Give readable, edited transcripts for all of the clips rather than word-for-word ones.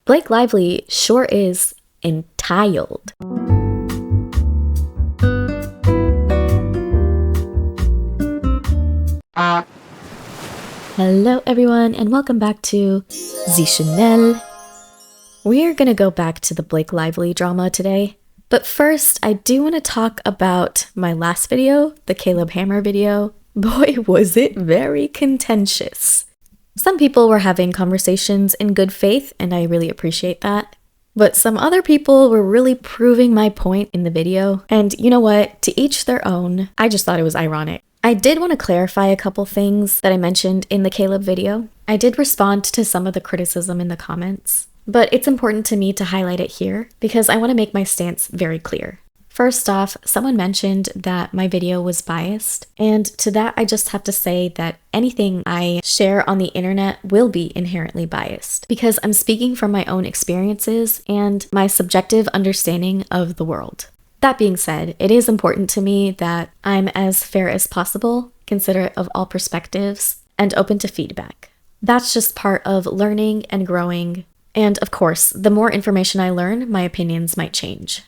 Blake Lively sure is entitled. Hello everyone and welcome back to The Chanel. We're gonna go back to the Blake Lively drama today. But first, I do want to talk about my last video, the Caleb Hammer video. Boy, was it very contentious. Some people were having conversations in good faith, and I really appreciate that. But some other people were really proving my point in the video. And you know what? To each their own. I just thought it was ironic. I did want to clarify a couple things that I mentioned in the Caleb video. I did respond to some of the criticism in the comments. But it's important to me to highlight it here because I want to make my stance very clear. First off, someone mentioned that my video was biased, and to that I just have to say that anything I share on the internet will be inherently biased because I'm speaking from my own experiences and my subjective understanding of the world. That being said, it is important to me that I'm as fair as possible, considerate of all perspectives, and open to feedback. That's just part of learning and growing. And of course, the more information I learn, my opinions might change.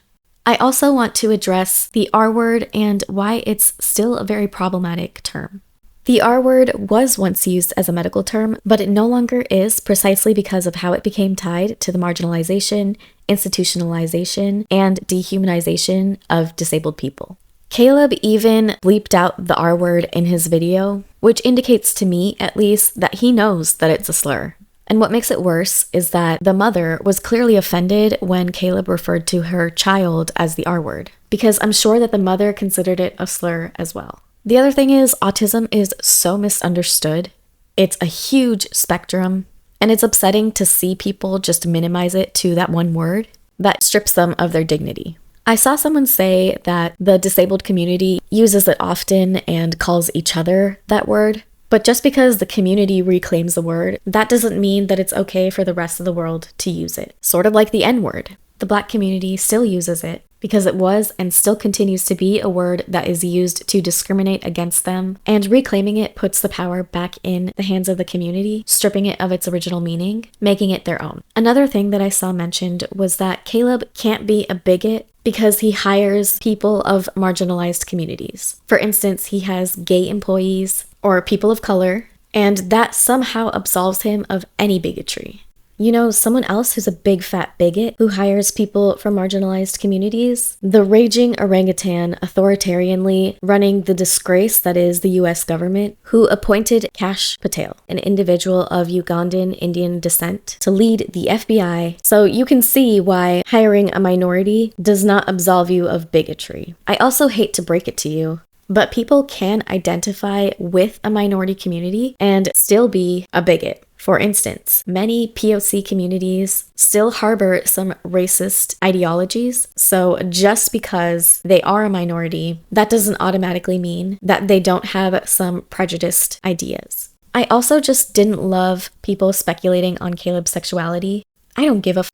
I also want to address the R word and why it's still a very problematic term. The R word was once used as a medical term, but it no longer is precisely because of how it became tied to the marginalization, institutionalization, and dehumanization of disabled people. Caleb even bleeped out the R word in his video, which indicates to me, at least, that he knows that it's a slur. And what makes it worse is that the mother was clearly offended when Caleb referred to her child as the R word, because I'm sure that the mother considered it a slur as well. The other thing is, autism is so misunderstood. It's a huge spectrum, and it's upsetting to see people just minimize it to that one word that strips them of their dignity. I saw someone say that the disabled community uses it often and calls each other that word. But just because the community reclaims the word, that doesn't mean that it's okay for the rest of the world to use it. Sort of like the N-word. The Black community still uses it because it was and still continues to be a word that is used to discriminate against them, and reclaiming it puts the power back in the hands of the community, stripping it of its original meaning, making it their own. Another thing that I saw mentioned was that Caleb can't be a bigot because he hires people of marginalized communities. For instance, he has gay employees or people of color, and that somehow absolves him of any bigotry. You know, someone else who's a big fat bigot who hires people from marginalized communities? The raging orangutan authoritarianly running the disgrace that is the US government, who appointed Kash Patel, an individual of Ugandan Indian descent, to lead the FBI. So you can see why hiring a minority does not absolve you of bigotry. I also hate to break it to you, but people can identify with a minority community and still be a bigot. For instance, many POC communities still harbor some racist ideologies, so just because they are a minority, that doesn't automatically mean that they don't have some prejudiced ideas. I also just didn't love people speculating on Caleb's sexuality. I don't give a f***.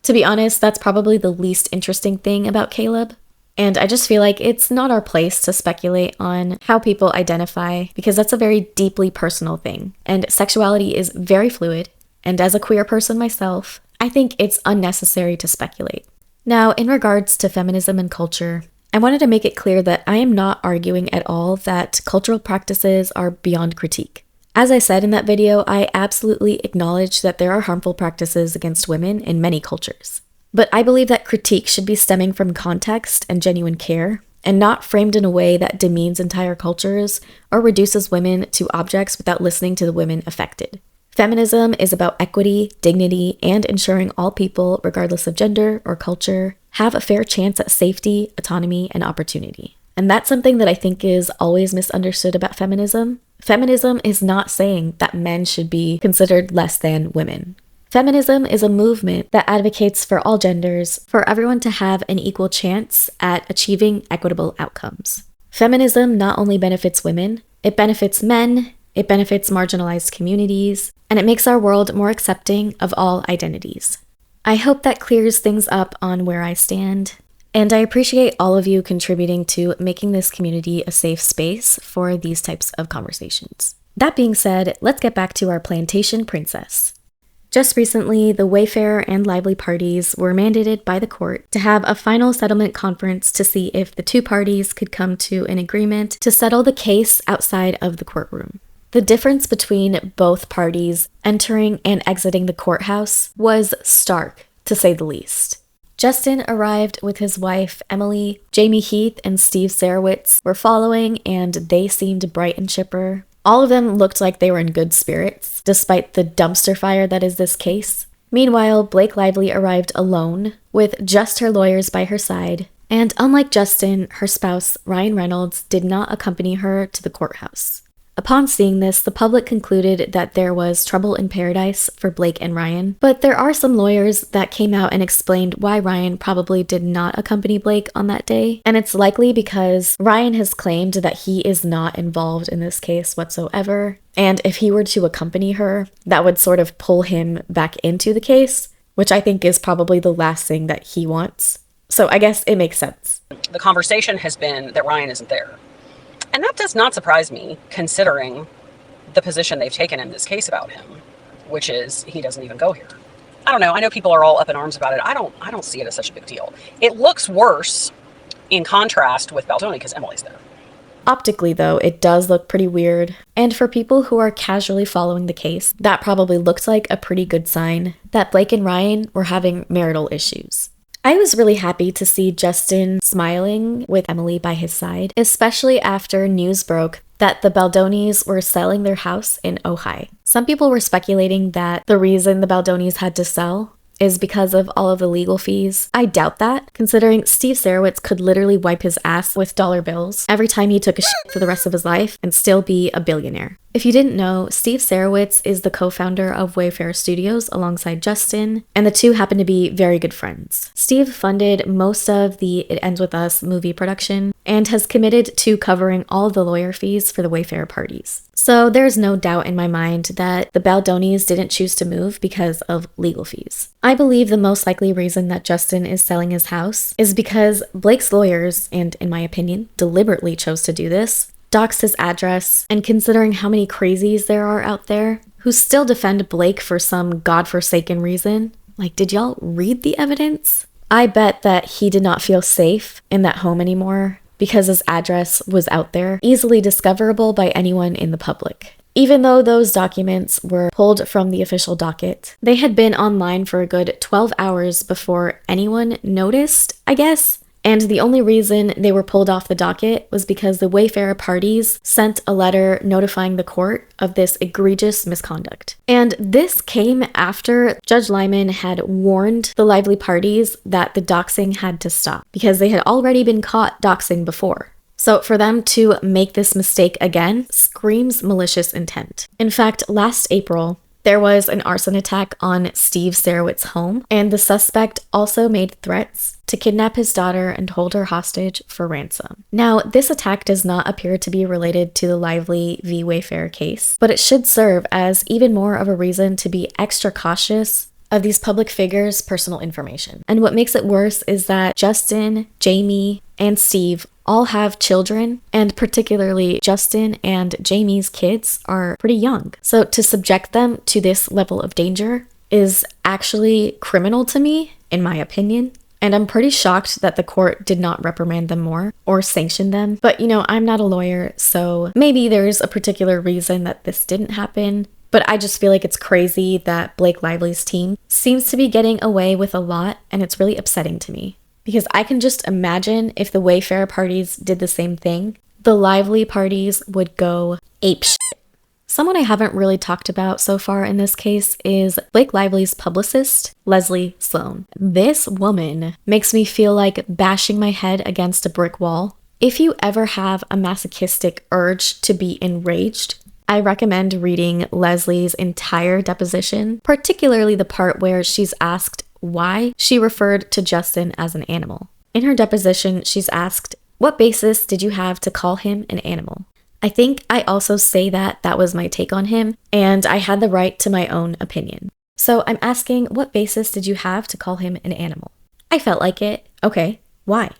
To be honest, that's probably the least interesting thing about Caleb. And I just feel like it's not our place to speculate on how people identify because that's a very deeply personal thing. And sexuality is very fluid. And as a queer person myself, I think it's unnecessary to speculate. Now, in regards to feminism and culture, I wanted to make it clear that I am not arguing at all that cultural practices are beyond critique. As I said in that video, I absolutely acknowledge that there are harmful practices against women in many cultures. But I believe that critique should be stemming from context and genuine care, and not framed in a way that demeans entire cultures or reduces women to objects without listening to the women affected. Feminism is about equity, dignity, and ensuring all people, regardless of gender or culture, have a fair chance at safety, autonomy, and opportunity. And that's something that I think is always misunderstood about feminism. Feminism is not saying that men should be considered less than women. Feminism is a movement that advocates for all genders, for everyone to have an equal chance at achieving equitable outcomes. Feminism not only benefits women, it benefits men, it benefits marginalized communities, and it makes our world more accepting of all identities. I hope that clears things up on where I stand, and I appreciate all of you contributing to making this community a safe space for these types of conversations. That being said, let's get back to our plantation princess. Just recently, the Wayfair and Lively parties were mandated by the court to have a final settlement conference to see if the two parties could come to an agreement to settle the case outside of the courtroom. The difference between both parties entering and exiting the courthouse was stark, to say the least. Justin arrived with his wife, Emily. Jamie Heath and Steve Sarowitz were following, and they seemed bright and chipper. All of them looked like they were in good spirits, despite the dumpster fire that is this case. Meanwhile, Blake Lively arrived alone, with just her lawyers by her side, and unlike Justin, her spouse, Ryan Reynolds, did not accompany her to the courthouse. Upon seeing this, the public concluded that there was trouble in paradise for Blake and Ryan, but there are some lawyers that came out and explained why Ryan probably did not accompany Blake on that day, and it's likely because Ryan has claimed that he is not involved in this case whatsoever, and if he were to accompany her, that would sort of pull him back into the case, which I think is probably the last thing that he wants. So I guess it makes sense. The conversation has been that Ryan isn't there. And that does not surprise me, considering the position they've taken in this case about him, which is he doesn't even go here. I don't know. I know people are all up in arms about it. I don't see it as such a big deal. It looks worse in contrast with Baldoni because Emily's there. Optically, though, it does look pretty weird. And for people who are casually following the case, that probably looks like a pretty good sign that Blake and Ryan were having marital issues. I was really happy to see Justin smiling with Emily by his side, especially after news broke that the Baldonis were selling their house in Ojai. Some people were speculating that the reason the Baldonis had to sell is because of all of the legal fees. I doubt that, considering Steve Sarowitz could literally wipe his ass with dollar bills every time he took a shit for the rest of his life and still be a billionaire. If you didn't know, Steve Sarowitz is the co-founder of Wayfair Studios alongside Justin, and the two happen to be very good friends. Steve funded most of the It Ends With Us movie production and has committed to covering all of the lawyer fees for the Wayfair parties. So there's no doubt in my mind that the Baldonis didn't choose to move because of legal fees. I believe the most likely reason that Justin is selling his house is because Blake's lawyers, and in my opinion, deliberately chose to do this, doxed his address, and considering how many crazies there are out there who still defend Blake for some godforsaken reason, like, did y'all read the evidence? I bet that he did not feel safe in that home anymore because his address was out there, easily discoverable by anyone in the public. Even though those documents were pulled from the official docket, they had been online for a good 12 hours before anyone noticed, I guess. And the only reason they were pulled off the docket was because the Wayfair parties sent a letter notifying the court of this egregious misconduct. And this came after Judge Lyman had warned the Lively parties that the doxing had to stop because they had already been caught doxing before. So for them to make this mistake again screams malicious intent. In fact, last April, there was an arson attack on Steve Sarowitz's home, and the suspect also made threats to kidnap his daughter and hold her hostage for ransom. Now, this attack does not appear to be related to the Lively v. Wayfair case, but it should serve as even more of a reason to be extra cautious of these public figures' personal information. And what makes it worse is that Justin, Jamie, and Steve all have children, and particularly Justin and Jamie's kids are pretty young. So to subject them to this level of danger is actually criminal to me, in my opinion. And I'm pretty shocked that the court did not reprimand them more or sanction them. But I'm not a lawyer, so maybe there's a particular reason that this didn't happen. But I just feel like it's crazy that Blake Lively's team seems to be getting away with a lot, and it's really upsetting to me. Because I can just imagine if the Wayfair parties did the same thing, the Lively parties would go apeshit. Someone I haven't really talked about so far in this case is Blake Lively's publicist, Leslie Sloan. This woman makes me feel like bashing my head against a brick wall. If you ever have a masochistic urge to be enraged, I recommend reading Leslie's entire deposition, particularly the part where she's asked why she referred to Justin as an animal. In her deposition, she's asked, "What basis did you have to call him an animal?" I think I also say that was my take on him, and I had the right to my own opinion. So I'm asking, what basis did you have to call him an animal? I felt like it. Okay, why?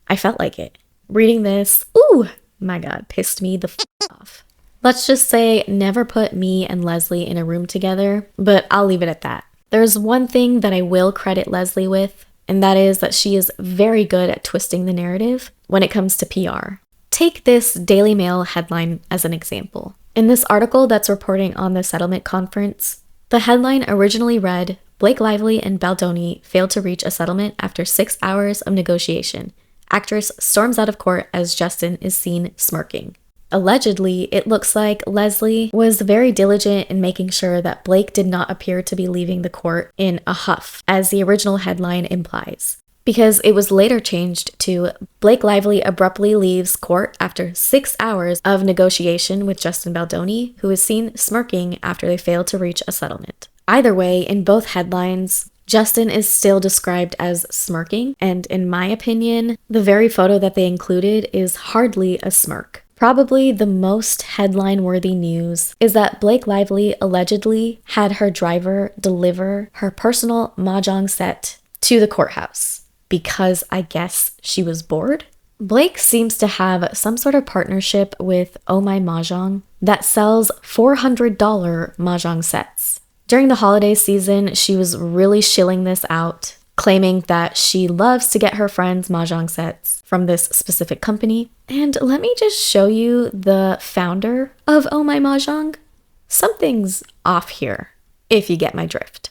I felt like it. Reading this, ooh, my God, pissed me the off. Let's just say never put me and Leslie in a room together, but I'll leave it at that. There's one thing that I will credit Leslie with, and that is that she is very good at twisting the narrative when it comes to PR. Take this Daily Mail headline as an example. In this article that's reporting on the settlement conference, the headline originally read, Blake Lively and Baldoni failed to reach a settlement after 6 hours of negotiation. Actress storms out of court as Justin is seen smirking. Allegedly, it looks like Leslie was very diligent in making sure that Blake did not appear to be leaving the court in a huff, as the original headline implies. Because it was later changed to Blake Lively abruptly leaves court after 6 hours of negotiation with Justin Baldoni, who is seen smirking after they failed to reach a settlement. Either way, in both headlines, Justin is still described as smirking, and in my opinion, the very photo that they included is hardly a smirk. Probably the most headline-worthy news is that Blake Lively allegedly had her driver deliver her personal mahjong set to the courthouse because I guess she was bored. Blake seems to have some sort of partnership with Oh My Mahjong that sells $400 mahjong sets. During the holiday season, she was really shilling this out, claiming that she loves to get her friends mahjong sets from this specific company. And let me just show you the founder of Oh My Mahjong. Something's off here, if you get my drift.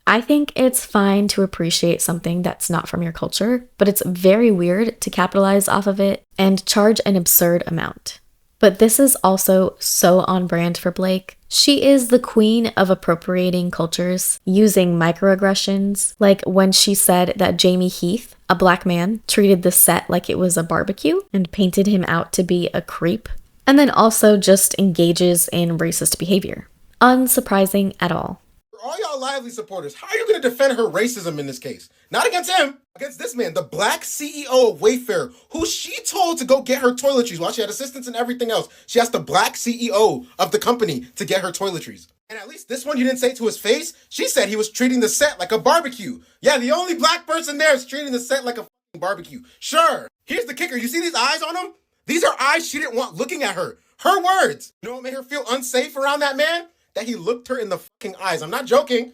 I think it's fine to appreciate something that's not from your culture, but it's very weird to capitalize off of it and charge an absurd amount. But this is also so on brand for Blake. She is the queen of appropriating cultures, using microaggressions, like when she said that Jamie Heath, a black man, treated the set like it was a barbecue and painted him out to be a creep, and then also just engages in racist behavior. Unsurprising at all. For all y'all Lively supporters, how are you going to defend her racism in this case? Not against him, against this man, the black CEO of Wayfair, who she told to go get her toiletries while she had assistants and everything else. She asked the black CEO of the company to get her toiletries. And at least this one you didn't say to his face. She said he was treating the set like a barbecue. Yeah, the only black person there is treating the set like a barbecue. Sure. Here's the kicker. You see these eyes on him? These are eyes she didn't want looking at her. Her words. You know what made her feel unsafe around that man? That he looked her in the fucking eyes. I'm not joking.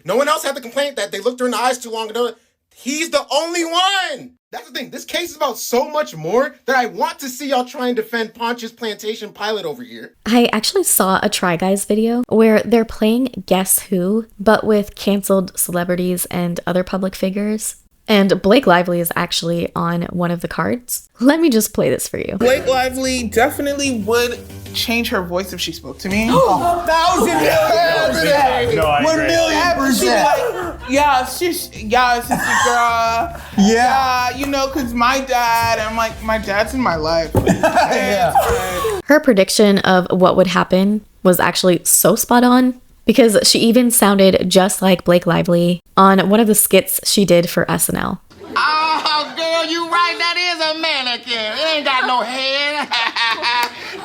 No one else had the complaint that they looked her in the eyes too long. He's the only one. That's the thing. This case is about so much more that I want to see y'all try and defend Ponch's plantation pilot over here. I actually saw a Try Guys video where they're playing Guess Who, but with canceled celebrities and other public figures. And Blake Lively is actually on one of the cards. Let me just play this for you. Blake Lively definitely would change her voice if she spoke to me. 1,000,000%. No, I agree. 1,000,000%. Yeah, sister girl. Yeah, you know, because my dad, I'm like, my dad's in my life. Yeah. Her prediction of what would happen was actually so spot on, because she even sounded just like Blake Lively on one of the skits she did for SNL. Oh, girl, you right. That is a mannequin. It ain't got no head.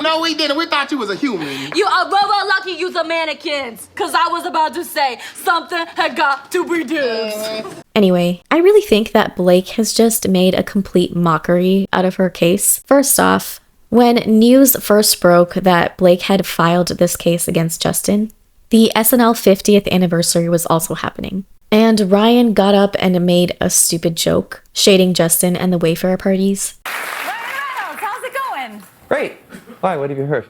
No, we didn't. We thought you was a human. You are well lucky you's a mannequins, because I was about to say something had got to be done. Anyway, I really think that Blake has just made a complete mockery out of her case. First off, when news first broke that Blake had filed this case against Justin, the SNL 50th anniversary was also happening. And Ryan got up and made a stupid joke, shading Justin and the Wayfair parties. Reynolds, how's it going? Great. Why? What have you heard?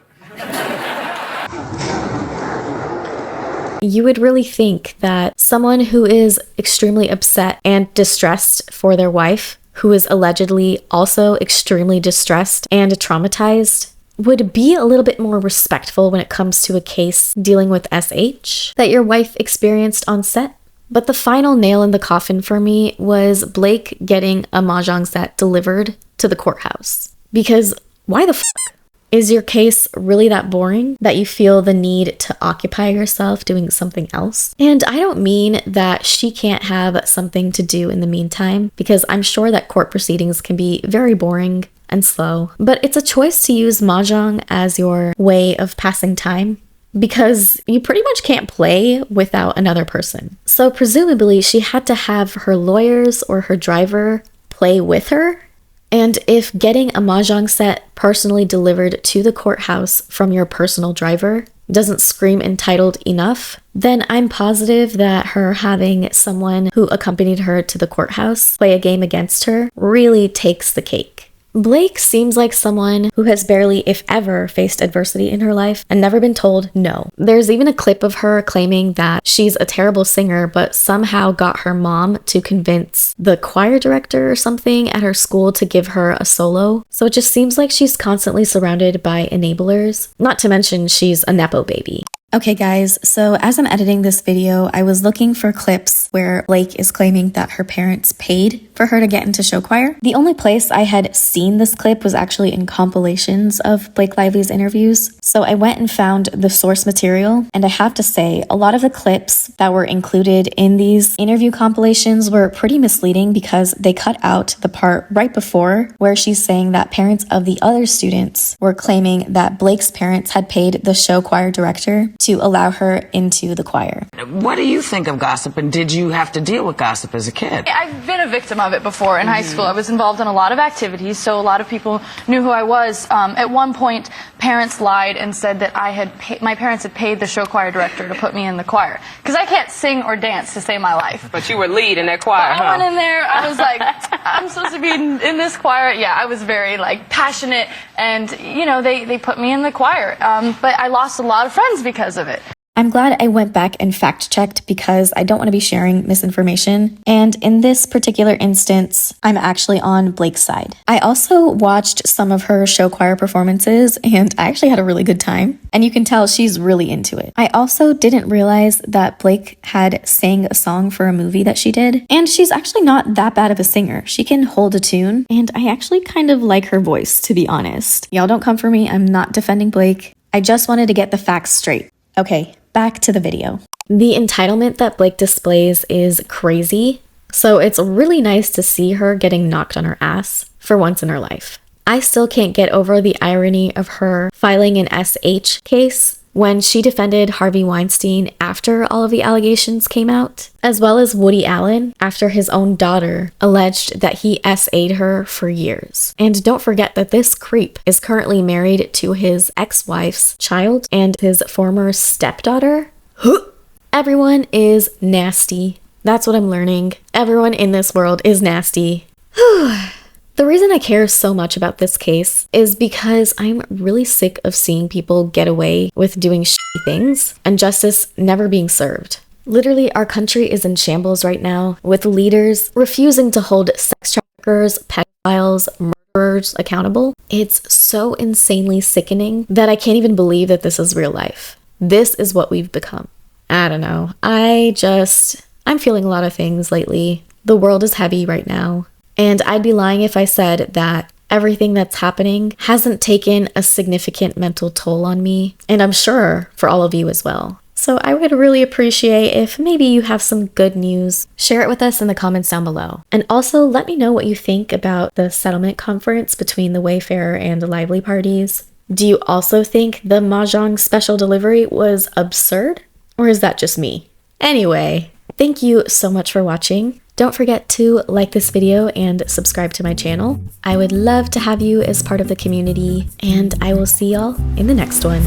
You would really think that someone who is extremely upset and distressed for their wife, who is allegedly also extremely distressed and traumatized, would be a little bit more respectful when it comes to a case dealing with SH that your wife experienced on set. But the final nail in the coffin for me was Blake getting a mahjong set delivered to the courthouse. Because why the fuck? Is your case really that boring that you feel the need to occupy yourself doing something else? And I don't mean that she can't have something to do in the meantime, because I'm sure that court proceedings can be very boring and slow, but it's a choice to use mahjong as your way of passing time, because you pretty much can't play without another person. So presumably she had to have her lawyers or her driver play with her. And if getting a mahjong set personally delivered to the courthouse from your personal driver doesn't scream entitled enough, then I'm positive that her having someone who accompanied her to the courthouse play a game against her really takes the cake. Blake seems like someone who has barely, if ever, faced adversity in her life and never been told no. There's even a clip of her claiming that she's a terrible singer, but somehow got her mom to convince the choir director or something at her school to give her a solo. So it just seems like she's constantly surrounded by enablers, not to mention she's a Nepo baby. Okay guys, so as I'm editing this video, I was looking for clips where Blake is claiming that her parents paid for her to get into show choir. The only place I had seen this clip was actually in compilations of Blake Lively's interviews. So I went and found the source material, and I have to say, a lot of the clips that were included in these interview compilations were pretty misleading because they cut out the part right before where she's saying that parents of the other students were claiming that Blake's parents had paid the show choir director to allow her into the choir. What do you think of gossip, and did you have to deal with gossip as a kid? I've been a victim of it before in high school. I was involved in a lot of activities, so a lot of people knew who I was. At one point, parents lied and said that my parents had paid the show choir director to put me in the choir. Because I can't sing or dance to save my life. But you were lead in that choir, I went in there, I was like, I'm supposed to be in this choir. Yeah, I was very passionate, and they put me in the choir. But I lost a lot of friends because of it. I'm glad I went back and fact-checked because I don't want to be sharing misinformation. And in this particular instance, I'm actually on Blake's side. I also watched some of her show choir performances, and I actually had a really good time. And you can tell she's really into it. I also didn't realize that Blake had sang a song for a movie that she did. And she's actually not that bad of a singer. She can hold a tune, and I actually kind of like her voice, to be honest. Y'all don't come for me. I'm not defending Blake. I just wanted to get the facts straight. Okay, back to the video. The entitlement that Blake displays is crazy, so it's really nice to see her getting knocked on her ass for once in her life. I still can't get over the irony of her filing an SH case when she defended Harvey Weinstein after all of the allegations came out, as well as Woody Allen after his own daughter alleged that he SA'd her for years. And don't forget that this creep is currently married to his ex-wife's child and his former stepdaughter. Everyone is nasty. That's what I'm learning. Everyone in this world is nasty. The reason I care so much about this case is because I'm really sick of seeing people get away with doing shitty things and justice never being served. Literally, our country is in shambles right now, with leaders refusing to hold sex traffickers, pedophiles, murderers accountable. It's so insanely sickening that I can't even believe that this is real life. This is what we've become. I don't know. I'm feeling a lot of things lately. The world is heavy right now. And I'd be lying if I said that everything that's happening hasn't taken a significant mental toll on me, and I'm sure for all of you as well. So I would really appreciate if maybe you have some good news. Share it with us in the comments down below. And also let me know what you think about the settlement conference between the Wayfarer and the Lively parties. Do you also think the Mahjong special delivery was absurd? Or is that just me? Anyway, thank you so much for watching. Don't forget to like this video and subscribe to my channel. I would love to have you as part of the community, and I will see y'all in the next one.